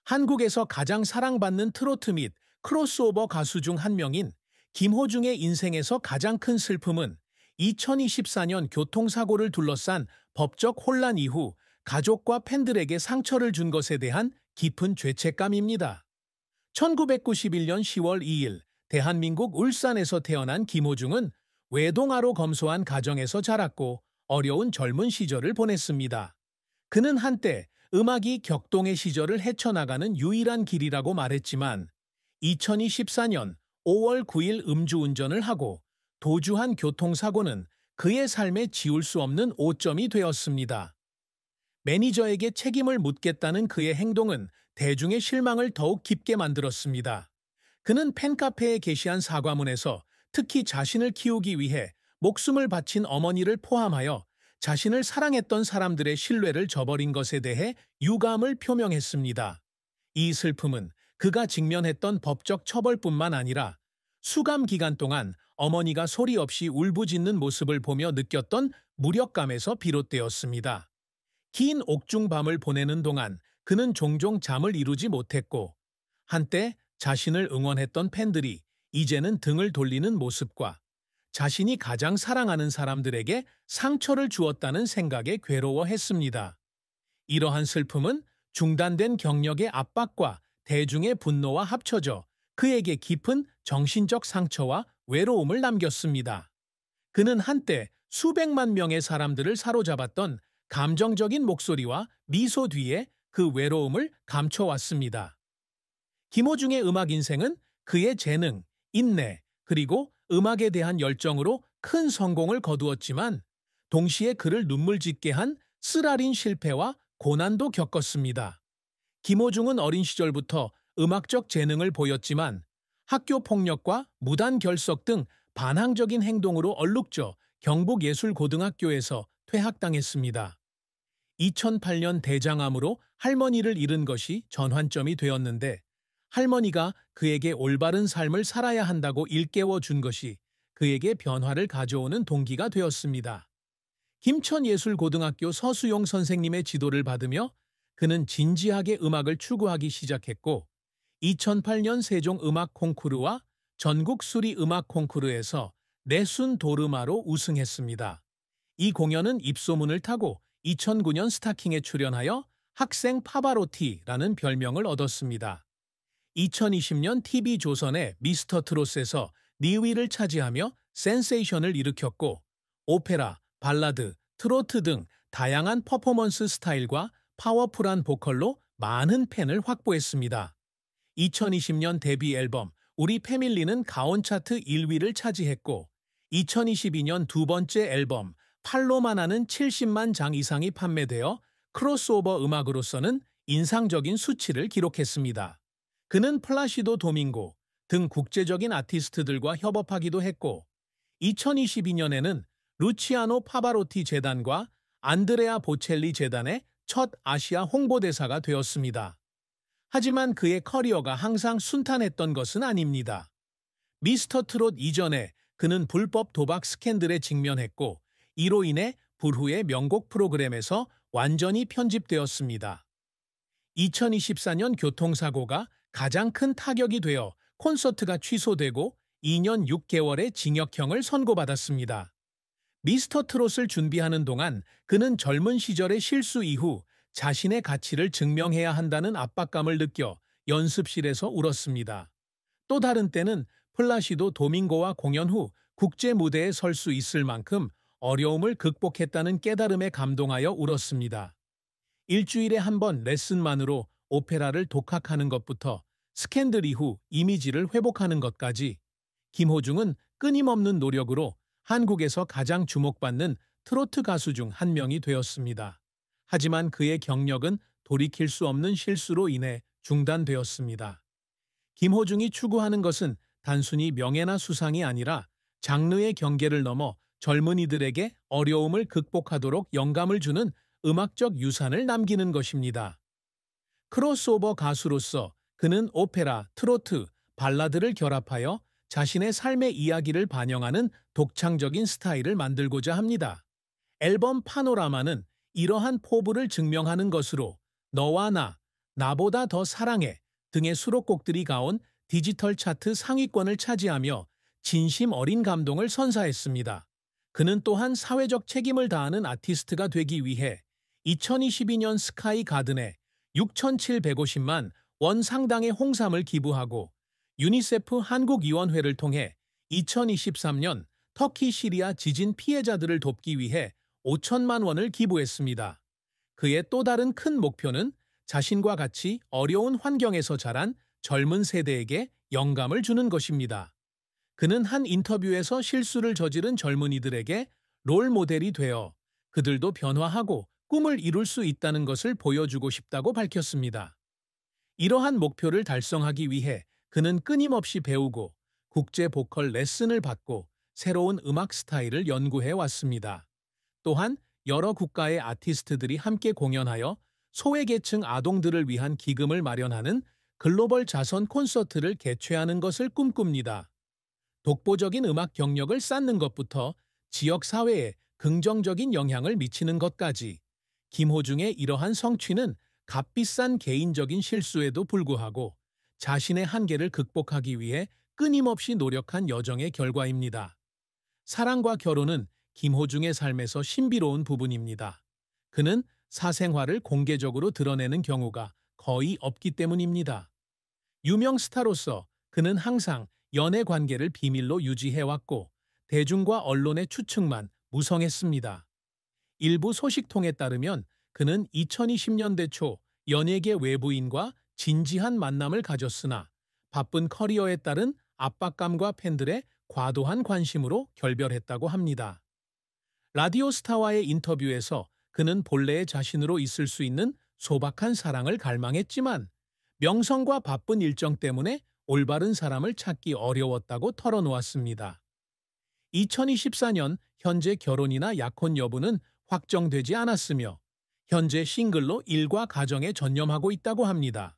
한국에서 가장 사랑받는 트로트 및 크로스오버 가수 중 한 명인 김호중의 인생에서 가장 큰 슬픔은 2024년 교통사고를 둘러싼 법적 혼란 이후 가족과 팬들에게 상처를 준 것에 대한 깊은 죄책감입니다. 1991년 10월 2일 대한민국 울산에서 태어난 김호중은 외동아로 검소한 가정에서 자랐고 어려운 젊은 시절을 보냈습니다. 그는 한때 음악이 격동의 시절을 헤쳐나가는 유일한 길이라고 말했지만 2024년 5월 9일 음주운전을 하고 도주한 교통사고는 그의 삶에 지울 수 없는 오점이 되었습니다. 매니저에게 책임을 묻겠다는 그의 행동은 대중의 실망을 더욱 깊게 만들었습니다. 그는 팬카페에 게시한 사과문에서 특히 자신을 키우기 위해 목숨을 바친 어머니를 포함하여 자신을 사랑했던 사람들의 신뢰를 저버린 것에 대해 유감을 표명했습니다. 이 슬픔은 그가 직면했던 법적 처벌뿐만 아니라 수감 기간 동안 어머니가 소리 없이 울부짖는 모습을 보며 느꼈던 무력감에서 비롯되었습니다. 긴 옥중 밤을 보내는 동안 그는 종종 잠을 이루지 못했고 한때 자신을 응원했던 팬들이 이제는 등을 돌리는 모습과 자신이 가장 사랑하는 사람들에게 상처를 주었다는 생각에 괴로워했습니다. 이러한 슬픔은 중단된 경력의 압박과 대중의 분노와 합쳐져 그에게 깊은 정신적 상처와 외로움을 남겼습니다. 그는 한때 수백만 명의 사람들을 사로잡았던 감정적인 목소리와 미소 뒤에 그 외로움을 감춰왔습니다. 김호중의 음악 인생은 그의 재능, 인내, 그리고 음악에 대한 열정으로 큰 성공을 거두었지만 동시에 그를 눈물 짓게 한 쓰라린 실패와 고난도 겪었습니다. 김호중은 어린 시절부터 음악적 재능을 보였지만 학교 폭력과 무단 결석 등 반항적인 행동으로 얼룩져 경북예술고등학교에서 퇴학당했습니다. 2008년 대장암으로 할머니를 잃은 것이 전환점이 되었는데 할머니가 그에게 올바른 삶을 살아야 한다고 일깨워 준 것이 그에게 변화를 가져오는 동기가 되었습니다. 김천예술고등학교 서수용 선생님의 지도를 받으며 그는 진지하게 음악을 추구하기 시작했고 2008년 세종음악 콩쿠르와 전국 수리 음악 콩쿠르에서 내순 도르마로 우승했습니다. 이 공연은 입소문을 타고 2009년 스타킹에 출연하여 학생 파바로티라는 별명을 얻었습니다. 2020년 TV조선의 미스터 트롯에서 2위를 차지하며 센세이션을 일으켰고 오페라, 발라드, 트로트 등 다양한 퍼포먼스 스타일과 파워풀한 보컬로 많은 팬을 확보했습니다. 2020년 데뷔 앨범 우리 패밀리는 가온 차트 1위를 차지했고 2022년 두 번째 앨범 팔로만 하는 70만 장 이상이 판매되어 크로스오버 음악으로서는 인상적인 수치를 기록했습니다. 그는 플라시도 도밍고 등 국제적인 아티스트들과 협업하기도 했고 2022년에는 루치아노 파바로티 재단과 안드레아 보첼리 재단의 첫 아시아 홍보대사가 되었습니다. 하지만 그의 커리어가 항상 순탄했던 것은 아닙니다. 미스터 트롯 이전에 그는 불법 도박 스캔들에 직면했고 이로 인해 불후의 명곡 프로그램에서 완전히 편집되었습니다. 2024년 교통사고가 가장 큰 타격이 되어 콘서트가 취소되고 2년 6개월의 징역형을 선고받았습니다. 미스터 트롯을 준비하는 동안 그는 젊은 시절의 실수 이후 자신의 가치를 증명해야 한다는 압박감을 느껴 연습실에서 울었습니다. 또 다른 때는 플라시도 도밍고와 공연 후 국제 무대에 설 수 있을 만큼 어려움을 극복했다는 깨달음에 감동하여 울었습니다. 일주일에 한 번 레슨만으로 오페라를 독학하는 것부터 스캔들 이후 이미지를 회복하는 것까지 김호중은 끊임없는 노력으로 한국에서 가장 주목받는 트로트 가수 중 한 명이 되었습니다. 하지만 그의 경력은 돌이킬 수 없는 실수로 인해 중단되었습니다. 김호중이 추구하는 것은 단순히 명예나 수상이 아니라 장르의 경계를 넘어 젊은이들에게 어려움을 극복하도록 영감을 주는 음악적 유산을 남기는 것입니다. 크로스오버 가수로서 그는 오페라, 트로트, 발라드를 결합하여 자신의 삶의 이야기를 반영하는 독창적인 스타일을 만들고자 합니다. 앨범 파노라마는 이러한 포부를 증명하는 것으로 너와 나, 나보다 더 사랑해 등의 수록곡들이 가온 디지털 차트 상위권을 차지하며 진심 어린 감동을 선사했습니다. 그는 또한 사회적 책임을 다하는 아티스트가 되기 위해 2022년 스카이 가든에 6,750만 원 상당의 홍삼을 기부하고 유니세프 한국위원회를 통해 2023년 터키 시리아 지진 피해자들을 돕기 위해 5천만 원을 기부했습니다. 그의 또 다른 큰 목표는 자신과 같이 어려운 환경에서 자란 젊은 세대에게 영감을 주는 것입니다. 그는 한 인터뷰에서 실수를 저지른 젊은이들에게 롤 모델이 되어 그들도 변화하고 꿈을 이룰 수 있다는 것을 보여주고 싶다고 밝혔습니다. 이러한 목표를 달성하기 위해 그는 끊임없이 배우고 국제 보컬 레슨을 받고 새로운 음악 스타일을 연구해 왔습니다. 또한 여러 국가의 아티스트들이 함께 공연하여 소외계층 아동들을 위한 기금을 마련하는 글로벌 자선 콘서트를 개최하는 것을 꿈꿉니다. 독보적인 음악 경력을 쌓는 것부터 지역 사회에 긍정적인 영향을 미치는 것까지 김호중의 이러한 성취는 값비싼 개인적인 실수에도 불구하고 자신의 한계를 극복하기 위해 끊임없이 노력한 여정의 결과입니다. 사랑과 결혼은 김호중의 삶에서 신비로운 부분입니다. 그는 사생활을 공개적으로 드러내는 경우가 거의 없기 때문입니다. 유명 스타로서 그는 항상 연애 관계를 비밀로 유지해왔고 대중과 언론의 추측만 무성했습니다. 일부 소식통에 따르면 그는 2020년대 초 연예계 외부인과 진지한 만남을 가졌으나 바쁜 커리어에 따른 압박감과 팬들의 과도한 관심으로 결별했다고 합니다. 라디오 스타와의 인터뷰에서 그는 본래의 자신으로 있을 수 있는 소박한 사랑을 갈망했지만 명성과 바쁜 일정 때문에 올바른 사람을 찾기 어려웠다고 털어놓았습니다. 2024년 현재 결혼이나 약혼 여부는 확정되지 않았으며 현재 싱글로 일과 가정에 전념하고 있다고 합니다.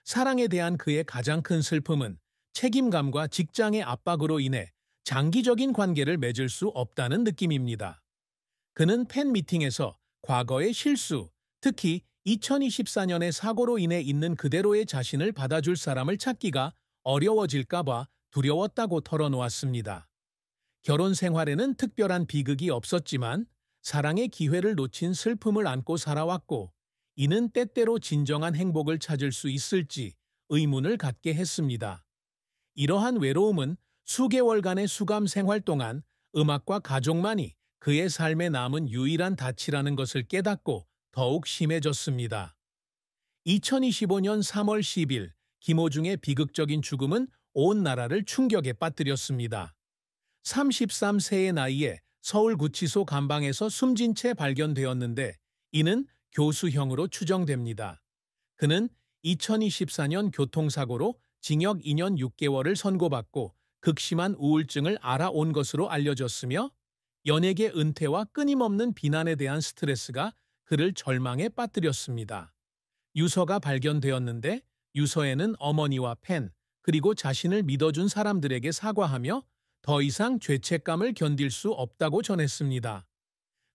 사랑에 대한 그의 가장 큰 슬픔은 책임감과 직장의 압박으로 인해 장기적인 관계를 맺을 수 없다는 느낌입니다. 그는 팬미팅에서 과거의 실수, 특히 2024년의 사고로 인해 있는 그대로의 자신을 받아줄 사람을 찾기가 어려워질까봐 두려웠다고 털어놓았습니다. 결혼 생활에는 특별한 비극이 없었지만 사랑의 기회를 놓친 슬픔을 안고 살아왔고 이는 때때로 진정한 행복을 찾을 수 있을지 의문을 갖게 했습니다. 이러한 외로움은 수개월간의 수감 생활 동안 음악과 가족만이 그의 삶에 남은 유일한 닻이라는 것을 깨닫고 더욱 심해졌습니다. 2025년 3월 10일 김호중의 비극적인 죽음은 온 나라를 충격에 빠뜨렸습니다. 33세의 나이에 서울구치소 감방에서 숨진 채 발견되었는데 이는 교수형으로 추정됩니다. 그는 2024년 교통사고로 징역 2년 6개월을 선고받고 극심한 우울증을 앓아온 것으로 알려졌으며 연예계 은퇴와 끊임없는 비난에 대한 스트레스가 그를 절망에 빠뜨렸습니다. 유서가 발견되었는데 유서에는 어머니와 팬, 그리고 자신을 믿어준 사람들에게 사과하며 더 이상 죄책감을 견딜 수 없다고 전했습니다.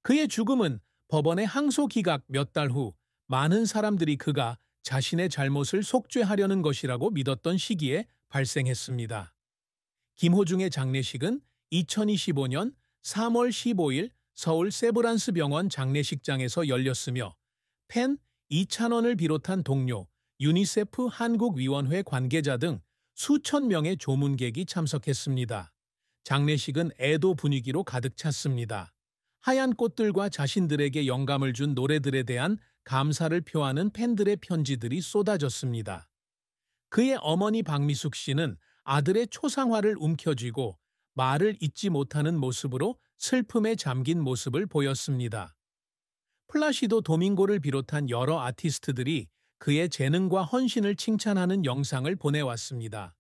그의 죽음은 법원의 항소 기각 몇 달 후 많은 사람들이 그가 자신의 잘못을 속죄하려는 것이라고 믿었던 시기에 발생했습니다. 김호중의 장례식은 2025년 3월 15일 서울 세브란스 병원 장례식장에서 열렸으며 팬 이찬원을 비롯한 동료, 유니세프 한국위원회 관계자 등 수천 명의 조문객이 참석했습니다. 장례식은 애도 분위기로 가득 찼습니다. 하얀 꽃들과 자신들에게 영감을 준 노래들에 대한 감사를 표하는 팬들의 편지들이 쏟아졌습니다. 그의 어머니 박미숙 씨는 아들의 초상화를 움켜쥐고 말을 잇지 못하는 모습으로 슬픔에 잠긴 모습을 보였습니다. 플라시도 도밍고를 비롯한 여러 아티스트들이 그의 재능과 헌신을 칭찬하는 영상을 보내왔습니다.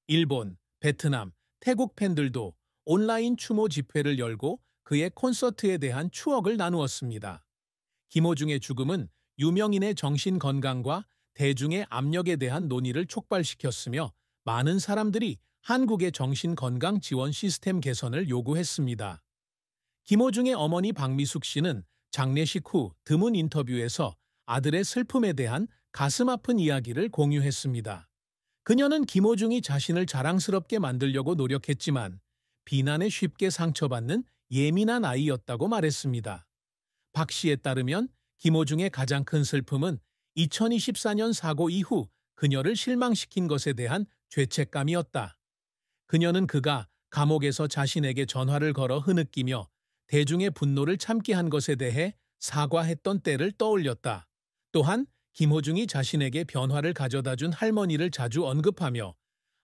일본, 베트남, 태국 팬들도 온라인 추모 집회를 열고 그의 콘서트에 대한 추억을 나누었습니다. 김호중의 죽음은 유명인의 정신 건강과 대중의 압력에 대한 논의를 촉발시켰으며 많은 사람들이 한국의 정신 건강 지원 시스템 개선을 요구했습니다. 김호중의 어머니 박미숙 씨는 장례식 후 드문 인터뷰에서 아들의 슬픔에 대한 가슴 아픈 이야기를 공유했습니다. 그녀는 김호중이 자신을 자랑스럽게 만들려고 노력했지만 비난에 쉽게 상처받는 예민한 아이였다고 말했습니다. 박 씨에 따르면 김호중의 가장 큰 슬픔은 2024년 사고 이후 그녀를 실망시킨 것에 대한 죄책감이었다. 그녀는 그가 감옥에서 자신에게 전화를 걸어 흐느끼며 대중의 분노를 참게 한 것에 대해 사과했던 때를 떠올렸다. 또한 김호중이 자신에게 변화를 가져다 준 할머니를 자주 언급하며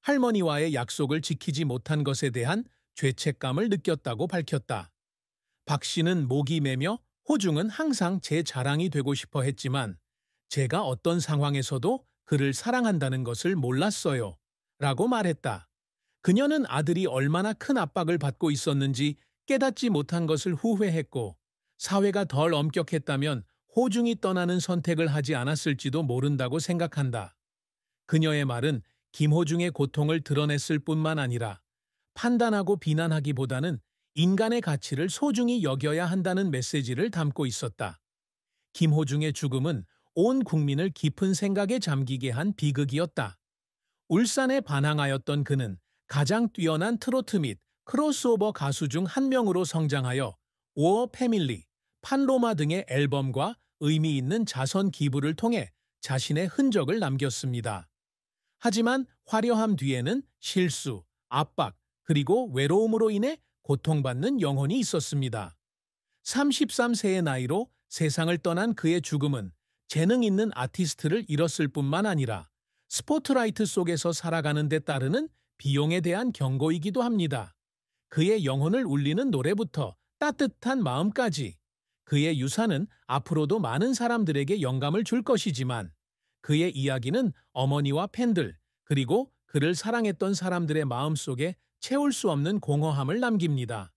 할머니와의 약속을 지키지 못한 것에 대한 죄책감을 느꼈다고 밝혔다. 박 씨는 목이 메며 호중은 항상 제 자랑이 되고 싶어 했지만 제가 어떤 상황에서도 그를 사랑한다는 것을 몰랐어요. 라고 말했다. 그녀는 아들이 얼마나 큰 압박을 받고 있었는지 깨닫지 못한 것을 후회했고 사회가 덜 엄격했다면 호중이 떠나는 선택을 하지 않았을지도 모른다고 생각한다. 그녀의 말은 김호중의 고통을 드러냈을 뿐만 아니라 판단하고 비난하기보다는 인간의 가치를 소중히 여겨야 한다는 메시지를 담고 있었다. 김호중의 죽음은 온 국민을 깊은 생각에 잠기게 한 비극이었다. 울산에 반항하였던 그는 가장 뛰어난 트로트 및 크로스오버 가수 중 한 명으로 성장하여 오어 패밀리, 판로마 등의 앨범과 의미 있는 자선 기부를 통해 자신의 흔적을 남겼습니다. 하지만 화려함 뒤에는 실수, 압박, 그리고 외로움으로 인해 고통받는 영혼이 있었습니다. 33세의 나이로 세상을 떠난 그의 죽음은 재능 있는 아티스트를 잃었을 뿐만 아니라 스포트라이트 속에서 살아가는 데 따르는 비용에 대한 경고이기도 합니다. 그의 영혼을 울리는 노래부터 따뜻한 마음까지 그의 유산은 앞으로도 많은 사람들에게 영감을 줄 것이지만 그의 이야기는 어머니와 팬들 그리고 그를 사랑했던 사람들의 마음속에 채울 수 없는 공허함을 남깁니다.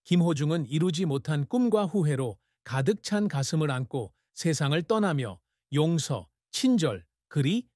김호중은 이루지 못한 꿈과 후회로 가득 찬 가슴을 안고 세상을 떠나며 용서, 친절, 그리